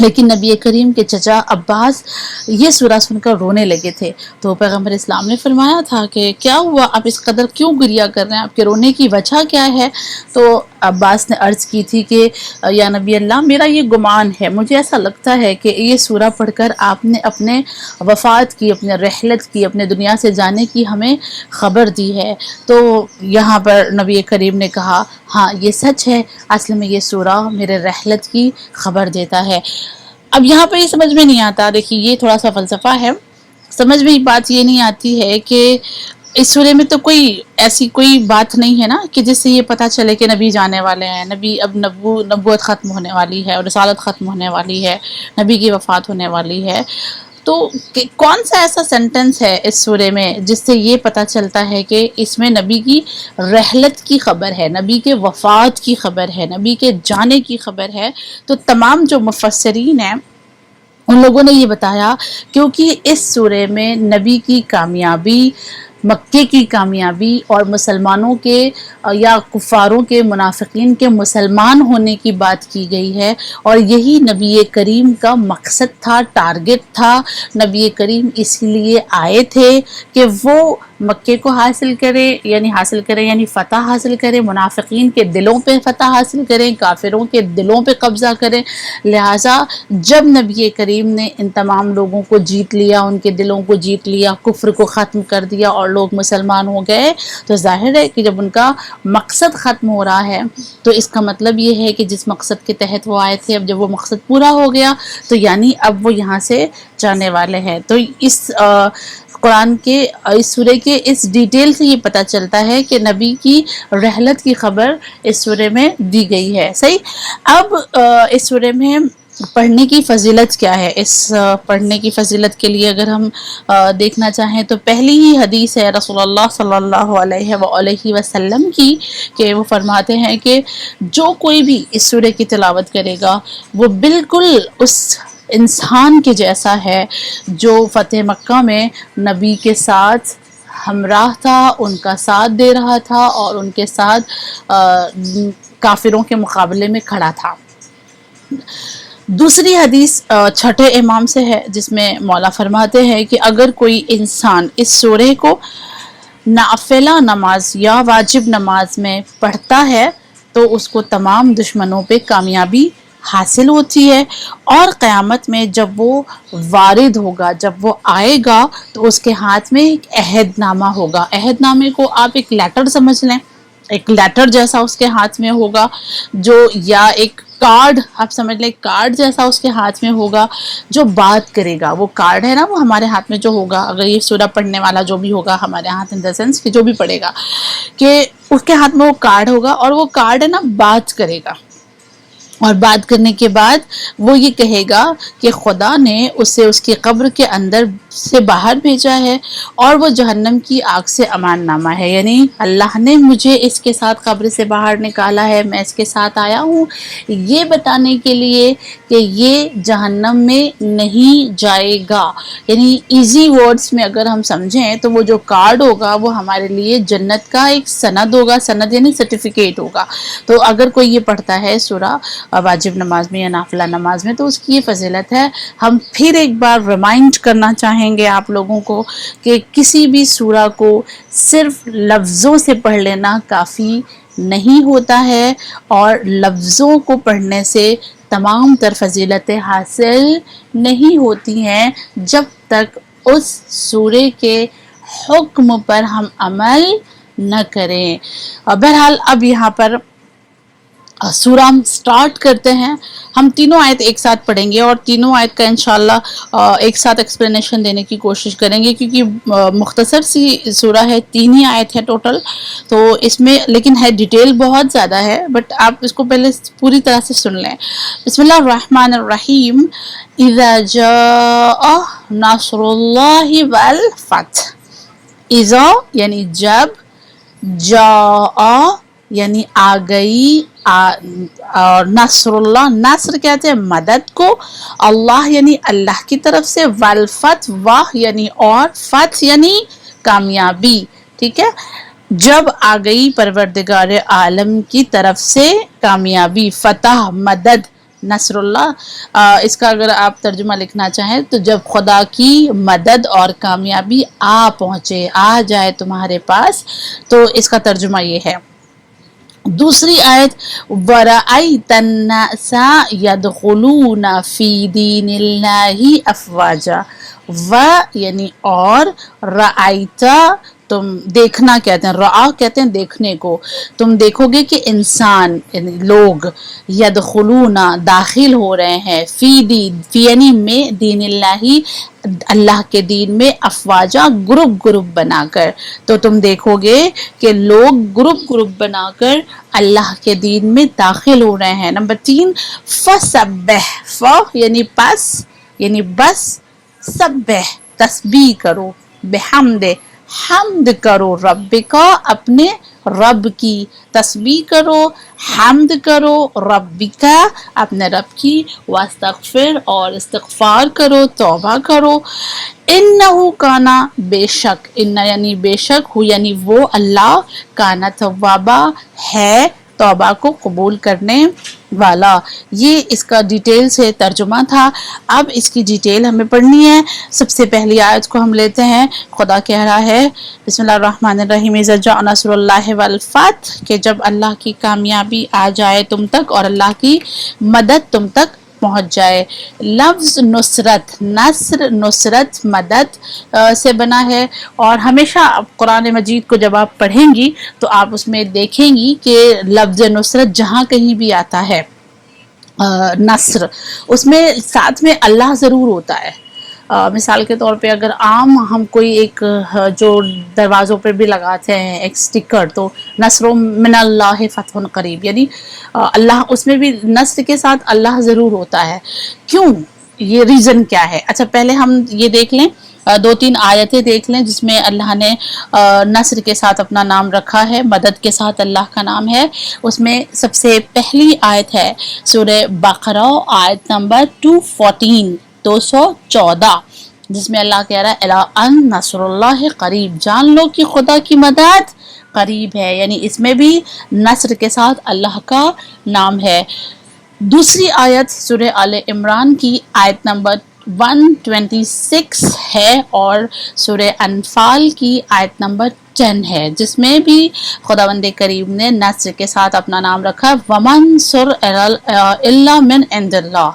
لیکن نبی کریم کے چچا عباس یہ سورہ سن کر رونے لگے تھے، تو پیغمبر اسلام نے فرمایا تھا کہ کیا ہوا، آپ اس قدر کیوں گریہ کر رہے ہیں، آپ کے رونے کی وجہ کیا ہے؟ تو عباس نے عرض کی تھی کہ یا نبی اللہ، میرا یہ گمان ہے، مجھے ایسا لگتا ہے کہ یہ سورہ پڑھ کر آپ نے اپنے وفات کی، اپنے رحلت کی، اپنے دنیا سے جانے کی ہمیں خبر دی ہے۔ تو یہاں پر نبی کریم نے کہا ہاں یہ سچ ہے، اصل میں یہ سورہ میرے رحلت کی خبر دیتا ہے۔ اب یہاں پہ یہ سمجھ میں نہیں آتا، دیکھیے یہ تھوڑا سا فلسفہ ہے، سمجھ میں بات یہ نہیں آتی ہے کہ اس سورے میں تو کوئی ایسی کوئی بات نہیں ہے نا کہ جس سے یہ پتہ چلے کہ نبی جانے والے ہیں، نبی اب نبوت ختم ہونے والی ہے اور رسالت ختم ہونے والی ہے، نبی کی وفات ہونے والی ہے۔ تو کون سا ایسا سینٹنس ہے اس سورے میں جس سے یہ پتہ چلتا ہے کہ اس میں نبی کی رحلت کی خبر ہے، نبی کے وفات کی خبر ہے، نبی کے جانے کی خبر ہے؟ تو تمام جو مفسرین ہیں ان لوگوں نے یہ بتایا کیونکہ اس سورے میں نبی کی کامیابی، مکے کی کامیابی اور مسلمانوں کے یا کفاروں کے، منافقین کے مسلمان ہونے کی بات کی گئی ہے، اور یہی نبی کریم کا مقصد تھا، ٹارگٹ تھا۔ نبی کریم اس لیے آئے تھے کہ وہ مکے کو حاصل کرے یعنی فتح حاصل کرے، منافقین کے دلوں پہ فتح حاصل کریں، کافروں کے دلوں پہ قبضہ کریں۔ لہٰذا جب نبی کریم نے ان تمام لوگوں کو جیت لیا، ان کے دلوں کو جیت لیا، کفر کو ختم کر دیا اور لوگ مسلمان ہو گئے، تو ظاہر ہے کہ جب ان کا مقصد ختم ہو رہا ہے تو اس کا مطلب یہ ہے کہ جس مقصد کے تحت وہ آئے تھے، اب جب وہ مقصد پورا ہو گیا تو یعنی اب وہ یہاں سے جانے والے ہیں۔ تو اس قرآن کے اس سورے کے اس ڈیٹیل سے یہ پتہ چلتا ہے کہ نبی کی رحلت کی خبر اس سورے میں دی گئی ہے۔ صحیح۔ اب اس سورے میں پڑھنے کی فضیلت کیا ہے؟ اس پڑھنے کی فضیلت کے لیے اگر ہم دیکھنا چاہیں تو پہلی ہی حدیث ہے رسول اللہ صلی اللہ علیہ وآلہ وسلم کی کہ وہ فرماتے ہیں کہ جو کوئی بھی اس سورے کی تلاوت کرے گا وہ بالکل اس انسان کے جیسا ہے جو فتح مکہ میں نبی کے ساتھ ہمراہ تھا، ان کا ساتھ دے رہا تھا اور ان کے ساتھ کافروں کے مقابلے میں کھڑا تھا۔ دوسری حدیث چھٹے امام سے ہے جس میں مولا فرماتے ہیں کہ اگر کوئی انسان اس سورے کو نافلہ نماز یا واجب نماز میں پڑھتا ہے تو اس کو تمام دشمنوں پہ کامیابی حاصل ہوتی ہے، اور قیامت میں جب وہ وارد ہوگا، جب وہ آئے گا تو اس کے ہاتھ میں ایک عہد نامہ ہوگا۔ عہد نامے کو آپ ایک لیٹر سمجھ لیں، ایک لیٹر جیسا اس کے ہاتھ میں ہوگا، جو یا ایک کارڈ آپ سمجھ لیں، کارڈ جیسا اس کے ہاتھ میں ہوگا جو بات کرے گا۔ وہ کارڈ ہے نا، وہ ہمارے ہاتھ میں جو ہوگا، اگر یہ سورہ پڑھنے والا جو بھی ہوگا ہمارے ہاتھ ان دا سینس کہ جو بھی پڑھے گا، کہ اس کے ہاتھ میں وہ کارڈ ہوگا، اور وہ کارڈ ہے نا بات کرے گا، اور بات کرنے کے بعد وہ یہ کہے گا کہ خدا نے اسے اس کی قبر کے اندر سے باہر بھیجا ہے اور وہ جہنم کی آگ سے امان نامہ ہے، یعنی اللہ نے مجھے اس کے ساتھ قبر سے باہر نکالا ہے، میں اس کے ساتھ آیا ہوں یہ بتانے کے لیے کہ یہ جہنم میں نہیں جائے گا۔ یعنی ایزی ورڈز میں اگر ہم سمجھیں تو وہ جو کارڈ ہوگا وہ ہمارے لیے جنت کا ایک سند ہوگا، سند یعنی سرٹیفکیٹ ہوگا۔ تو اگر کوئی یہ پڑھتا ہے سورہ واجب نماز میں یا نافلہ نماز میں تو اس کی یہ فضیلت ہے۔ ہم پھر ایک بار ریمائنڈ کرنا چاہیں گے آپ لوگوں کو کہ کسی بھی سورہ کو صرف لفظوں سے پڑھ لینا کافی نہیں ہوتا ہے، اور لفظوں کو پڑھنے سے تمام تر فضیلتیں حاصل نہیں ہوتی ہیں جب تک اس سورے کے حکم پر ہم عمل نہ کریں۔ بہرحال اب یہاں پر سورہ ہم سٹارٹ کرتے ہیں۔ ہم تینوں آیت ایک ساتھ پڑھیں گے اور تینوں آیت کا انشاءاللہ ایک ساتھ ایکسپلینیشن دینے کی کوشش کریں گے، کیونکہ مختصر سی سورہ ہے، 3 ہی آیت ہے ٹوٹل، تو اس میں لیکن ہے ڈیٹیل بہت زیادہ ہے، بٹ آپ اس کو پہلے پوری طرح سے سن لیں۔ بسم اللہ الرحمن الرحیم۔ اذا جاء نصر اللہ والفتح۔ اذا یعنی جب، جاء یعنی آ گئی، اور نصر اللہ، نصر کہتے ہیں مدد کو، اللہ یعنی اللہ کی طرف سے، والفتح واہ یعنی اور، فتح یعنی کامیابی، ٹھیک ہے۔ جب آ گئی پروردگار عالم کی طرف سے کامیابی، فتح، مدد، نصر اللہ، اس کا اگر آپ ترجمہ لکھنا چاہیں تو جب خدا کی مدد اور کامیابی پہنچے، آ جائے تمہارے پاس، تو اس کا ترجمہ یہ ہے۔ دوسری آیت وَرَأَيْتَ النَّاسَ يَدْخُلُونَ فِي دِينِ اللَّهِ أَفْوَاجًا، یعنی اور، رأیتا تم دیکھنا کہتے ہیں، رعا کہتے ہیں دیکھنے کو، تم دیکھو گے کہ انسان یعنی لوگ یدخلون داخل ہو رہے ہیں فی دین، فی یعنی میں، دین اللہ، اللہ کے دین میں، افواجا گروپ گروپ بنا کر، تو تم دیکھو گے کہ لوگ گروپ گروپ بنا کر اللہ کے دین میں داخل ہو رہے ہیں۔ نمبر 3 فسبح، ف یعنی پس یعنی بس، سبح تسبیح کرو، بحمد حمد کرو، رب کا اپنے رب کی، تسبیح کرو، حمد کرو، رب کا اپنے رب کی، واستغفر اور استغفار کرو، توبہ کرو، انہو کانا بے شک، ان یعنی بے شک، ہو یعنی وہ اللہ، کانا توابا ہے توبہ کو قبول کرنے والا۔ یہ اس کا ڈیٹیل سے ترجمہ تھا۔ اب اس کی ڈیٹیل ہمیں پڑھنی ہے۔ سب سے پہلی آیت کو ہم لیتے ہیں۔ خدا کہہ رہا ہے بسم اللہ الرحمن الرحیم اذا جاء نصر اللہ والفتح، کہ جب اللہ کی کامیابی آ جائے تم تک اور اللہ کی مدد تم تک پہنچ جائے۔ لفظ نصرت، نصر نصرت مدد سے بنا ہے، اور ہمیشہ قرآن مجید کو جب آپ پڑھیں گی تو آپ اس میں دیکھیں گی کہ لفظ نصرت جہاں کہیں بھی آتا ہے نصر، اس میں ساتھ میں اللہ ضرور ہوتا ہے۔ مثال کے طور پہ اگر عام ہم کوئی ایک جو دروازوں پہ بھی لگاتے ہیں ایک سٹیکر، تو نصر من اللہ فتح قریب، یعنی اللہ، اس میں بھی نصر کے ساتھ اللہ ضرور ہوتا ہے۔ کیوں؟ یہ ریزن کیا ہے؟ اچھا پہلے ہم یہ دیکھ لیں، 2-3 آیتیں دیکھ لیں جس میں اللہ نے نصر کے ساتھ اپنا نام رکھا ہے، مدد کے ساتھ اللہ کا نام ہے۔ اس میں سب سے پہلی آیت ہے سورہ بقرہ، آیت نمبر 214، جس میں اللہ کہہ رہا ہے الا ان نصر اللہ قریب، جان لو کہ خدا کی مدد قریب ہے، یعنی اس میں بھی نصر کے ساتھ اللہ کا نام ہے۔ دوسری آیت سورہ آل عمران کی آیت نمبر 126 ہے، اور سورہ انفال کی آیت نمبر 10 ہے، جس میں بھی خداوند کریم نے نصر کے ساتھ اپنا نام رکھا، وَمَنْصُرْ إِلَّا مِنْ عِنْدِ اللَّهِ،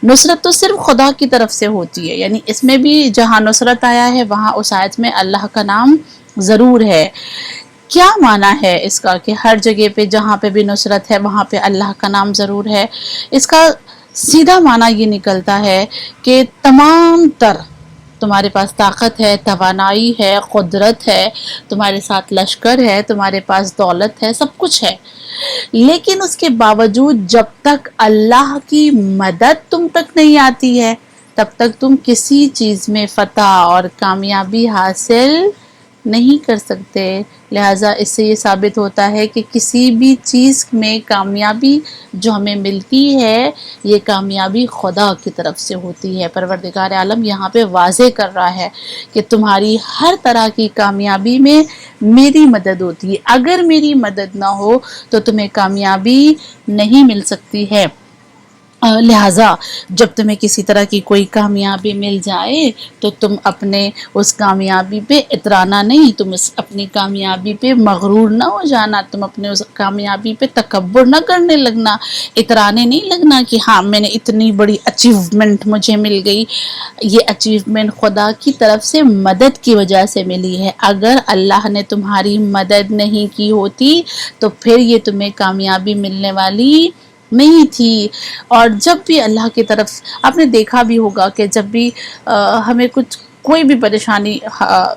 نصرت تو صرف خدا کی طرف سے ہوتی ہے، یعنی اس میں بھی جہاں نصرت آیا ہے وہاں اس آیت میں اللہ کا نام ضرور ہے۔ کیا معنی ہے اس کا کہ ہر جگہ پہ جہاں پہ بھی نصرت ہے وہاں پہ اللہ کا نام ضرور ہے؟ اس کا سیدھا معنی یہ نکلتا ہے کہ تمام تر تمہارے پاس طاقت ہے، توانائی ہے، قدرت ہے، تمہارے ساتھ لشکر ہے، تمہارے پاس دولت ہے، سب کچھ ہے، لیکن اس کے باوجود جب تک اللہ کی مدد تم تک نہیں آتی ہے تب تک تم کسی چیز میں فتح اور کامیابی حاصل نہیں کر سکتے۔ لہٰذا اس سے یہ ثابت ہوتا ہے کہ کسی بھی چیز میں کامیابی جو ہمیں ملتی ہے یہ کامیابی خدا کی طرف سے ہوتی ہے۔ پروردگار عالم یہاں پہ واضح کر رہا ہے کہ تمہاری ہر طرح کی کامیابی میں میری مدد ہوتی ہے، اگر میری مدد نہ ہو تو تمہیں کامیابی نہیں مل سکتی ہے۔ لہٰذا جب تمہیں کسی طرح کی کوئی کامیابی مل جائے تو تم اپنے اس کامیابی پہ اترانا نہیں، تم اپنی کامیابی پہ مغرور نہ ہو جانا، تم اپنے اس کامیابی پہ تکبر نہ کرنے لگنا، اترانے نہیں لگنا کہ ہاں میں نے اتنی بڑی اچیومنٹ مجھے مل گئی۔ یہ اچیومنٹ خدا کی طرف سے مدد کی وجہ سے ملی ہے، اگر اللہ نے تمہاری مدد نہیں کی ہوتی تو پھر یہ تمہیں کامیابی ملنے والی نہیں تھی۔ اور جب بھی اللہ کی طرف، آپ نے دیکھا بھی ہوگا کہ جب بھی ہمیں کوئی بھی پریشانی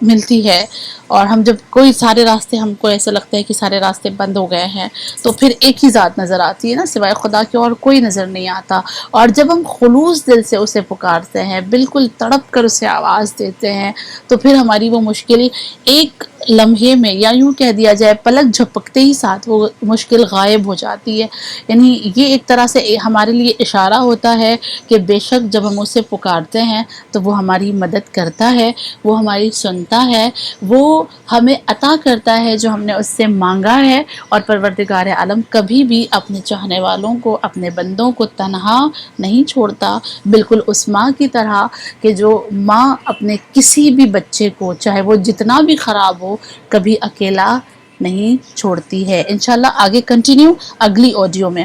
ملتی ہے اور ہم جب کوئی سارے راستے، ہم کو ایسا لگتا ہے کہ سارے راستے بند ہو گئے ہیں، تو پھر ایک ہی ذات نظر آتی ہے نا، سوائے خدا کے اور کوئی نظر نہیں آتا، اور جب ہم خلوص دل سے اسے پکارتے ہیں، بالکل تڑپ کر اسے آواز دیتے ہیں، تو پھر ہماری وہ مشکل ایک لمحے میں یا یوں کہہ دیا جائے پلک جھپکتے ہی ساتھ وہ مشکل غائب ہو جاتی ہے. یعنی یہ ایک طرح سے ہمارے لیے اشارہ ہوتا ہے کہ بے شک جب ہم اسے پکارتے ہیں تو وہ ہماری مدد کرتا ہے، وہ ہماری سنتا ہے، وہ ہمیں عطا کرتا ہے جو ہم نے اس سے مانگا ہے. اور پروردگار عالم کبھی بھی اپنے چاہنے والوں کو، اپنے بندوں کو تنہا نہیں چھوڑتا، بالکل اس ماں کی طرح کہ جو ماں اپنے کسی بھی بچے کو چاہے وہ جتنا بھی خراب ہو کبھی اکیلا نہیں چھوڑتی ہے. انشاءاللہ آگے کنٹینیو اگلی آڈیو میں.